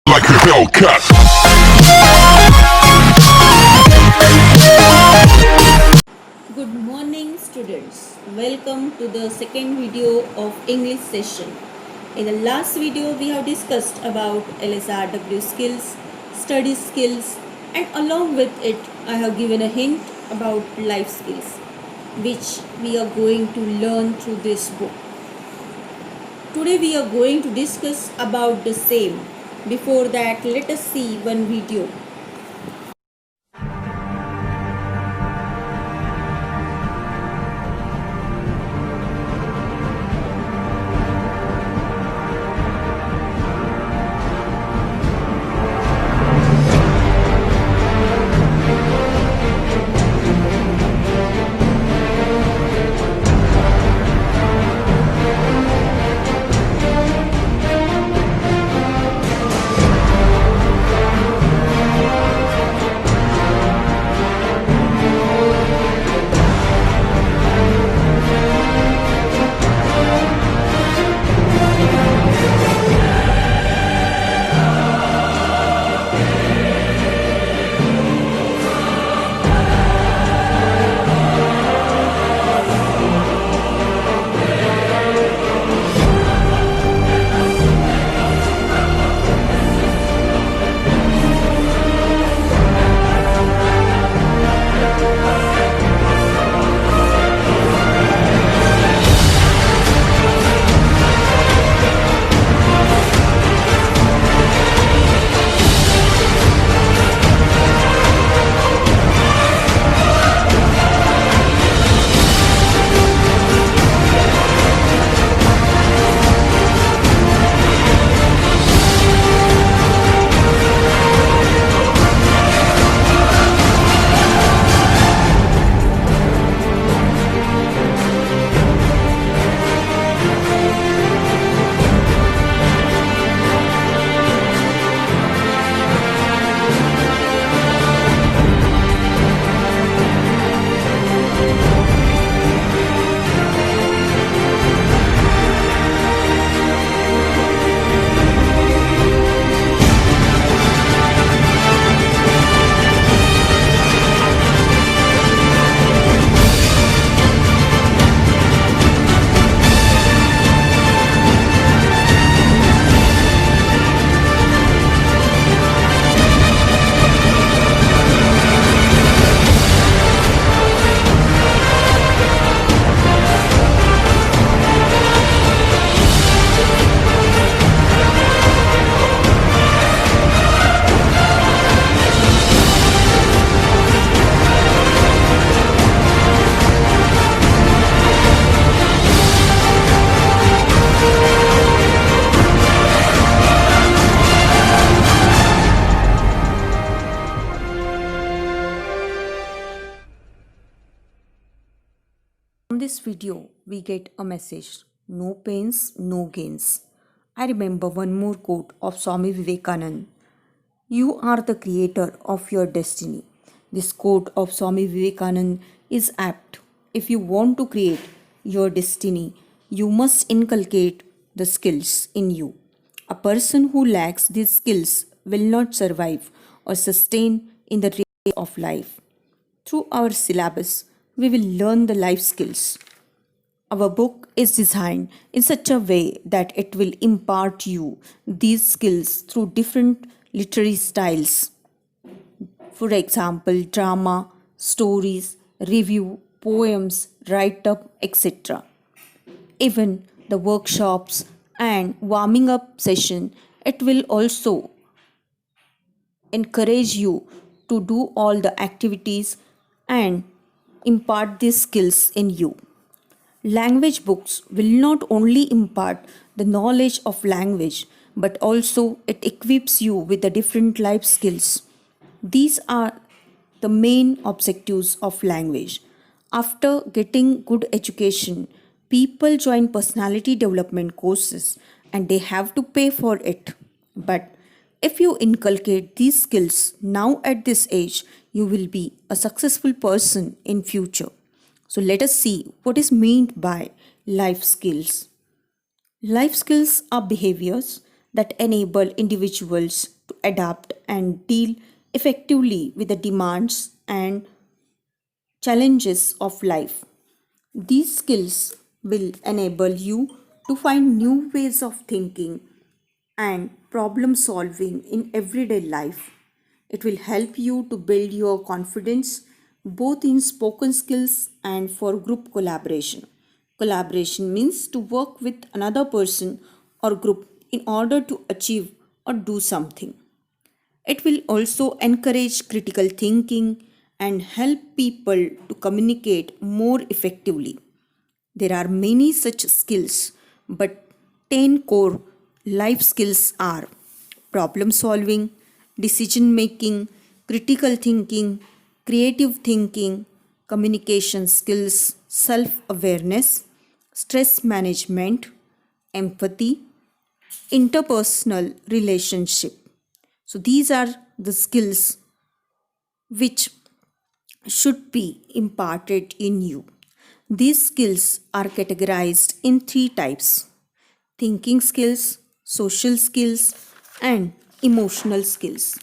like a Hellcat. Good morning students. Welcome to the second video of English session. In the last video we have discussed about LSRW skills, study skills, and along with it I have given a hint about life skills which we are going to learn through this book. Today we are going to discuss about the same. Before that, let us see one video. From this video, we get a message: no pains, no gains. I remember one more quote of Swami Vivekananda: you are the creator of your destiny. This quote of Swami Vivekananda is apt. If you want to create your destiny, you must inculcate the skills in you. A person who lacks these skills will not survive or sustain in the race of life. Through our syllabus, we will learn the life skills. Our book is designed in such a way that it will impart you these skills through different literary styles. For example, drama, stories, review, poems, write up, etc. Even the workshops and warming up session, it will also encourage you to do all the activities and impart these skills in you. Language books will not only impart the knowledge of language but also it equips you with the different life skills. These are the main objectives of language. After getting good education, people join personality development courses and they have to pay for it. But if you inculcate these skills now at this age, you will be a successful person in future. So let us see what is meant by life skills. Life skills are behaviors that enable individuals to adapt and deal effectively with the demands and challenges of life. These skills will enable you to find new ways of thinking and problem solving in everyday life. It will help you to build your confidence both in spoken skills and for group collaboration. Collaboration means to work with another person or group in order to achieve or do something. It will also encourage critical thinking and help people to communicate more effectively. There are many such skills, but 10 core life skills are problem solving, decision making, critical thinking, creative thinking, communication skills, self awareness, stress management, empathy, interpersonal relationship. So, these are the skills which should be imparted in you. These skills are categorized in three types: thinking skills, social skills, and emotional skills.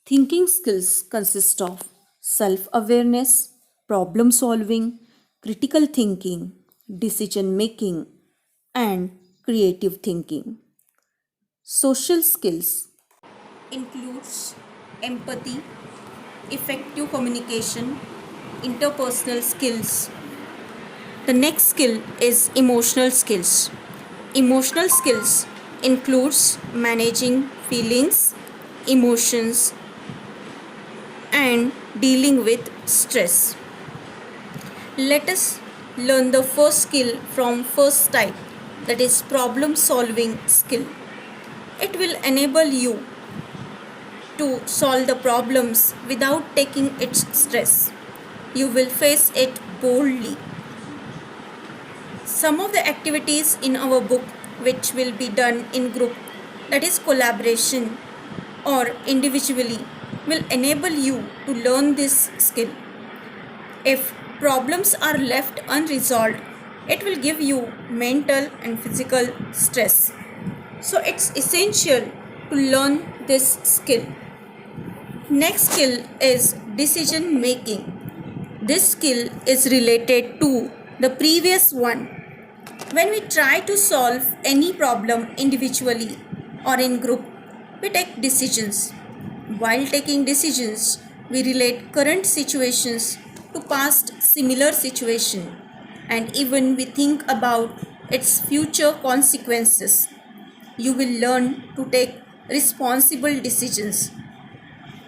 Thinking skills consist of self awareness, problem solving, critical thinking, decision making, and creative thinking. Social skills includes empathy, effective communication, interpersonal skills. The next skill is emotional skills. Emotional skills includes managing feelings, emotions, and dealing with stress. Let us learn the first skill from first type, that is problem solving skill. It will enable you to solve the problems without taking its stress. You will face it boldly. Some of the activities in our book which will be done in group, that is collaboration or individually, will enable you to learn this skill. If problems are left unresolved, it will give you mental and physical stress. So it's essential to learn this skill. Next skill is decision making. This skill is related to the previous one. When we try to solve any problem individually or in group, we take decisions. While taking decisions, we relate current situations to past similar situation, and even we think about its future consequences. You will learn to take responsible decisions.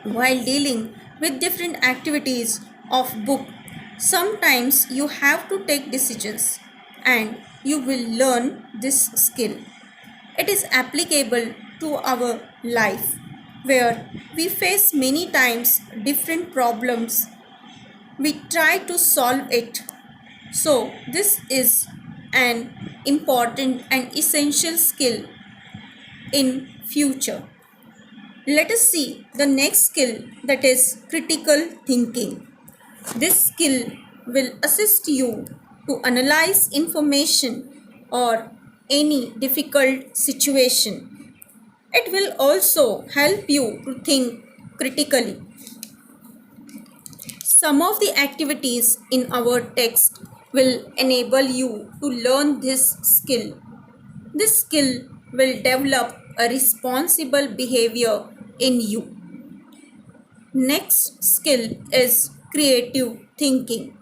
While dealing with different activities of book, sometimes you have to take decisions and you will learn this skill. It is applicable to our life where we face many times different problems. We try to solve it. So this is an important and essential skill in future. Let us see the next skill, that is critical thinking. This skill will assist you to analyze information or any difficult situation. It will also help you to think critically. Some of the activities in our text will enable you to learn this skill. This skill will develop a responsible behavior in you. Next skill is creative thinking.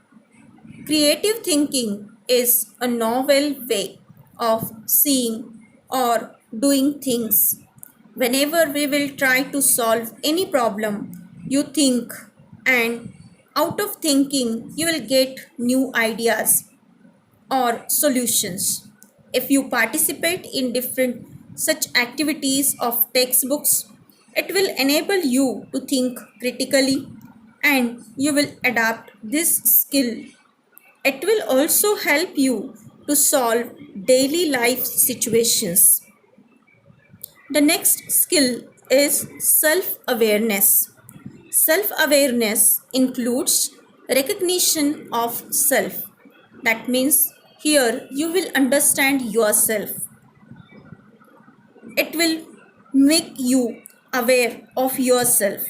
Creative thinking is a novel way of seeing or doing things. Whenever we will try to solve any problem, you think, and out of thinking, you will get new ideas or solutions. If you participate in different such activities of textbooks, it will enable you to think critically and you will adapt this skill. It will also help you to solve daily life situations. The next skill is self-awareness. Self-awareness includes recognition of self. That means here you will understand yourself. It will make you aware of yourself.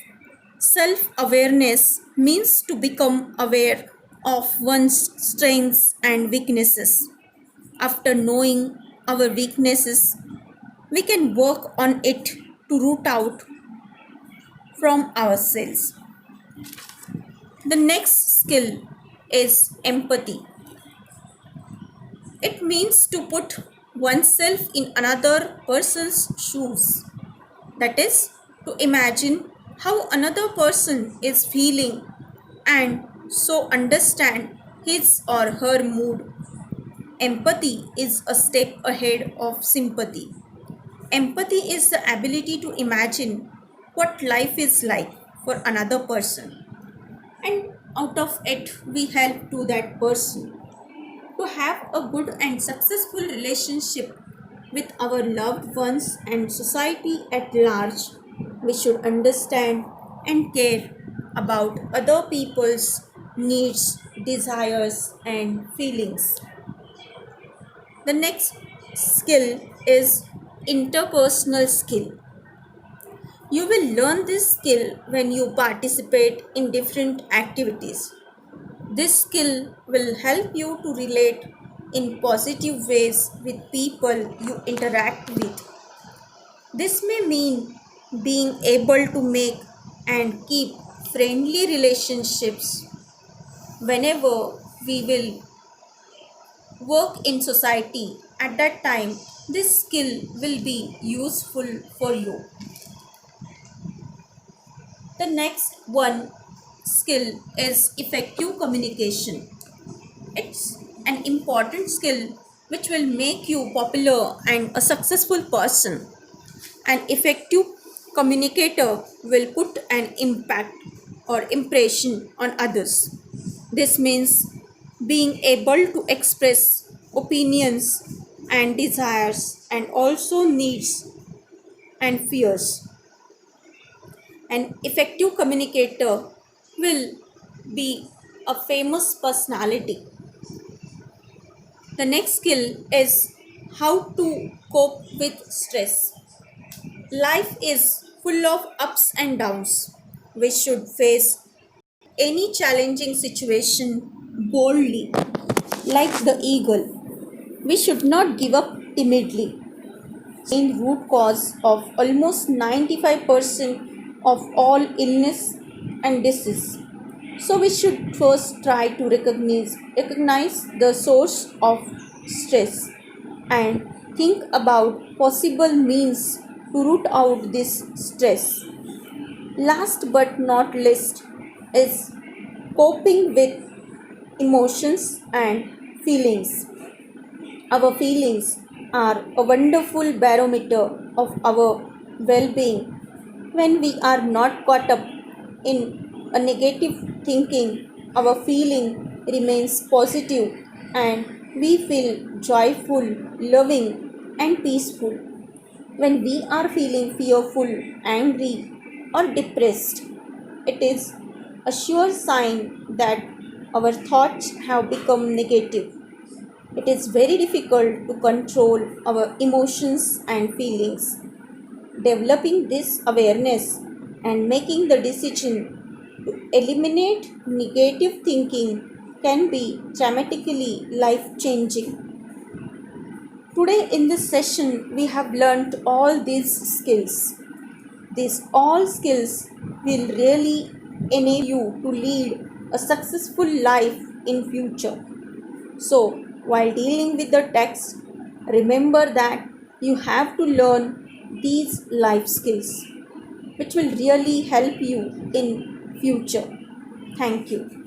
Self awareness means to become aware of one's strengths and weaknesses. After knowing our weaknesses, we can work on it to root out from ourselves. The next skill is empathy. It means to put oneself in another person's shoes. That is, to imagine how another person is feeling and so understand his or her mood. Empathy is a step ahead of sympathy. Empathy is the ability to imagine what life is like for another person, and out of it we help to that person to have a good and successful relationship with our loved ones and society at large. We should understand and care about other people's needs, desires, and feelings. The next skill is interpersonal skill. You will learn this skill when you participate in different activities. This skill will help you to relate in positive ways with people you interact with. This may mean being able to make and keep friendly relationships whenever we will work in society. At that time, this skill will be useful for you. The next one skill is effective communication. It's an important skill which will make you popular and a successful person. An effective communicator will put an impact or impression on others. This means being able to express opinions and desires and also needs and fears. An effective communicator will be a famous personality. The next skill is how to cope with stress. Life is full of ups and downs. We should face any challenging situation boldly, like the eagle. We should not give up timidly. Main root cause of almost 95% of all illness and disease. So we should first try to recognize the source of stress and think about possible means to root out this stress. Last but not least is coping with emotions and feelings. Our feelings are a wonderful barometer of our well-being. When we are not caught up in a negative thinking, our feeling remains positive and we feel joyful, loving, and peaceful. When we are feeling fearful, angry, or depressed, it is a sure sign that our thoughts have become negative. It is very difficult to control our emotions and feelings. Developing this awareness and making the decision to eliminate negative thinking can be dramatically life changing. Today in this session, we have learnt all these skills. These all skills will really enable you to lead a successful life in future. So, while dealing with the text, remember that you have to learn these life skills which will really help you in future. Thank you.